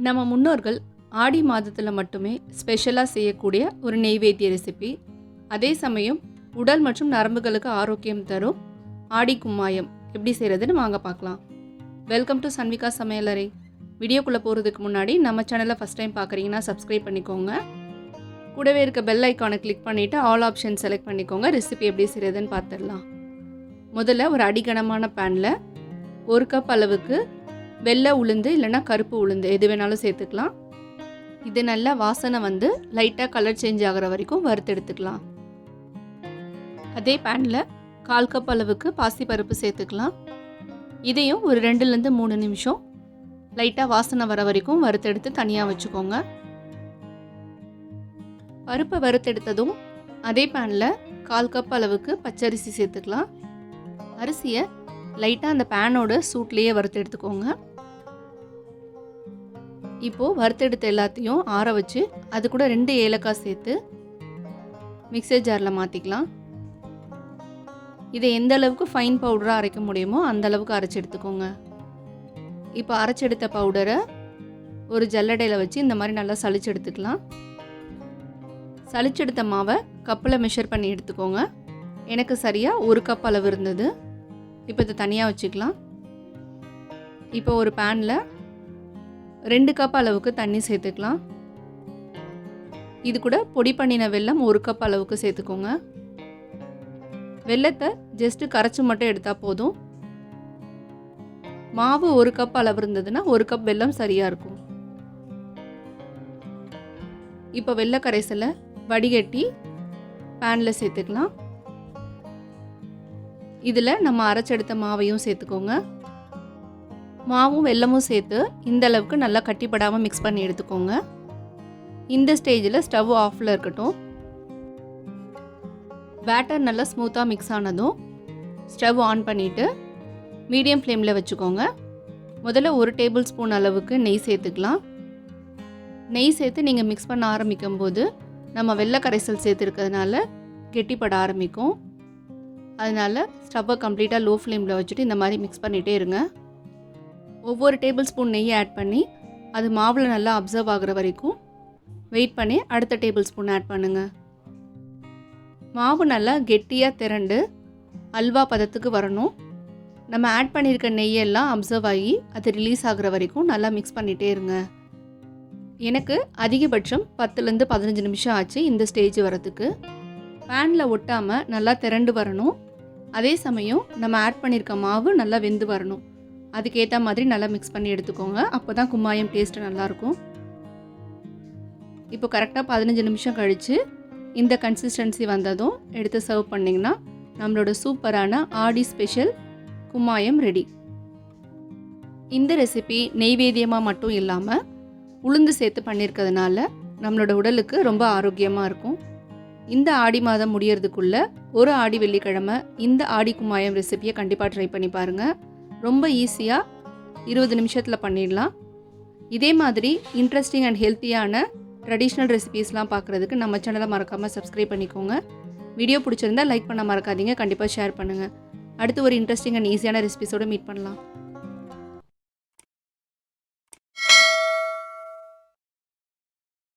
நம்ம முன்னோர்கள் ஆடி மாதத்தில் மட்டுமே ஸ்பெஷலாக செய்யக்கூடிய ஒரு நெய்வேத்திய ரெசிபி. அதே சமயம் உடல் மற்றும் நரம்புகளுக்கு ஆரோக்கியம் தரும் ஆடி கும்மாயம் எப்படி செய்கிறதுன்னு வாங்க பார்க்கலாம். வெல்கம் டு சன்விகா சமையலறை. வீடியோக்குள்ளே போகிறதுக்கு முன்னாடி நம்ம சேனலை ஃபஸ்ட் டைம் பார்க்குறீங்கன்னா சப்ஸ்கிரைப் பண்ணிக்கோங்க. கூடவே இருக்க பெல் ஐக்கானை கிளிக் பண்ணிவிட்டு ஆல் ஆப்ஷன் செலக்ட் பண்ணிக்கோங்க. ரெசிபி எப்படி செய்கிறதுன்னு பார்த்துடலாம். முதல்ல ஒரு அடிகனமான பேனில் 1 கப் அளவுக்கு வெள்ளை உளுந்து இல்லைனா கருப்பு உளுந்து எது வேணாலும் சேர்த்துக்கலாம். இது நல்லா வாசனை வந்து லைட்டாக கலர் சேஞ்ச் ஆகிற வரைக்கும் வறுத்தெடுத்துக்கலாம். அதே பேனில் 1/4 கப் அளவுக்கு பாசிப்பருப்பு சேர்த்துக்கலாம். இதையும் ஒரு 2லேருந்து 3 நிமிஷம் லைட்டாக வாசனை வர வரைக்கும் வறுத்தெடுத்து தனியாக வச்சுக்கோங்க. பருப்பை வறுத்தெடுத்ததும் அதே பேனில் 1/4 கப் அளவுக்கு பச்சரிசி சேர்த்துக்கலாம். அரிசியை லைட்டாக அந்த பேனோட சூட்லேயே வறுத்து எடுத்துக்கோங்க. இப்போது வறுத்தெடுத்த எல்லாத்தையும் ஆற வச்சு அது கூட 2 ஏலக்காய் சேர்த்து மிக்சர் ஜாரில் மாற்றிக்கலாம். இதை எந்த அளவுக்கு ஃபைன் பவுடராக அரைக்க முடியுமோ அந்த அளவுக்கு அரைச்சி எடுத்துக்கோங்க. இப்போ அரைச்செடுத்த பவுடரை ஒரு ஜல்லடையில் வச்சு இந்த மாதிரி நல்லா சளிச்சு எடுத்துக்கலாம். சளிச்செடுத்த மாவை கப்பில் மெஷர் பண்ணி எடுத்துக்கோங்க. எனக்கு சரியாக 1 கப் அளவு இருந்தது. இப்போ இதை தனியாக வச்சுக்கலாம். இப்போ ஒரு பேனில் 2 கப் அளவுக்கு தண்ணி சேர்த்துக்கலாம். இது கூட பொடி பண்ணின வெல்லம் 1 கப் அளவுக்கு சேர்த்துக்கோங்க. வெல்லத்தை ஜஸ்ட்டு கரைச்சி மட்டும் எடுத்தால் போதும். மாவு 1 கப் அளவு இருந்ததுன்னா 1 கப் வெல்லம் சரியாக இருக்கும். இப்போ வெல்ல கரைசலை வடிகட்டி பேனில் சேர்த்துக்கலாம். இதில் நம்ம அரைச்செடுத்த மாவையும் சேர்த்துக்கோங்க. மாவும் வெல்லமும் சேர்த்து இந்த அளவுக்கு நல்லா கட்டிப்படாமல் மிக்ஸ் பண்ணி எடுத்துக்கோங்க. இந்த ஸ்டேஜில் ஸ்டவ் ஆஃபில் இருக்கட்டும். பேட்டர் நல்லா ஸ்மூத்தாக மிக்ஸ் ஆனதும் ஸ்டவ் ஆன் பண்ணிவிட்டு மீடியம் ஃப்ளேமில் வச்சுக்கோங்க. முதல்ல 1 டேபிள் ஸ்பூன் அளவுக்கு நெய் சேர்த்துக்கலாம். நெய் சேர்த்து நீங்கள் மிக்ஸ் பண்ண ஆரம்பிக்கும் போது நம்ம வெள்ளை கரைசல் சேர்த்துருக்கிறதுனால கெட்டிப்பட ஆரம்பிக்கும். அதனால் ஸ்டவ்வை கம்ப்ளீட்டாக லோ ஃப்ளேமில் வச்சுட்டு இந்த மாதிரி மிக்ஸ் பண்ணிகிட்டே இருங்க. ஒவ்வொரு டேபிள் ஸ்பூன் நெய்யை ஆட் பண்ணி அது மாவில் நல்லா அப்சர்வ் ஆகிற வரைக்கும் வெயிட் பண்ணி அடுத்த டேபிள் ஸ்பூன் ஆட் பண்ணுங்கள். மாவு நல்லா கெட்டியாக திரண்டு அல்வா பதத்துக்கு வரணும். நம்ம ஆட் பண்ணியிருக்க நெய்யெல்லாம் அப்சர்வ் ஆகி அது ரிலீஸ் ஆகிற வரைக்கும் நல்லா மிக்ஸ் பண்ணிகிட்டே இருங்க. எனக்கு அதிகபட்சம் 10லேருந்து 15 நிமிஷம் ஆச்சு இந்த ஸ்டேஜ் வரத்துக்கு. பேனில் ஒட்டாமல் நல்லா திரண்டு வரணும். அதே சமயம் நம்ம ஆட் பண்ணியிருக்க மாவு நல்லா வெந்து வரணும். அதுக்கேற்ற மாதிரி நல்லா மிக்ஸ் பண்ணி எடுத்துக்கோங்க. அப்போ தான் கும்மாயம் டேஸ்ட்டு நல்லாயிருக்கும். இப்போ கரெக்டாக 15 நிமிஷம் கழித்து இந்த கன்சிஸ்டன்சி வந்ததும் எடுத்து சர்வ் பண்ணிங்கன்னா நம்மளோட சூப்பரான ஆடி ஸ்பெஷல் கும்மாயம் ரெடி. இந்த ரெசிபி நெய்வேத்தியமாக மட்டும் இல்லாமல் உளுந்து சேர்த்து பண்ணியிருக்கிறதுனால நம்மளோட உடலுக்கு ரொம்ப ஆரோக்கியமாக இருக்கும். இந்த ஆடி மாதம் முடியறதுக்குள்ளே ஒரு ஆடி வெள்ளிக்கிழமை இந்த ஆடி கும்மாயம் ரெசிபியை கண்டிப்பாக ட்ரை பண்ணி பாருங்கள். ரொம்ப ஈஸியாக 20 நிமிஷத்தில் பண்ணிடலாம். இதே மாதிரி இன்ட்ரெஸ்டிங் அண்ட் ஹெல்த்தியான ட்ரெடிஷ்னல் ரெசிபீஸ்லாம் பார்க்குறதுக்கு நம்ம சேனலை மறக்காமல் சப்ஸ்கிரைப் பண்ணிக்கோங்க. வீடியோ பிடிச்சிருந்தால் லைக் பண்ண மறக்காதீங்க. கண்டிப்பாக ஷேர் பண்ணுங்கள். அடுத்து ஒரு இன்ட்ரெஸ்டிங் அண்ட் ஈஸியான ரெசிபீஸோடு மீட் பண்ணலாம்.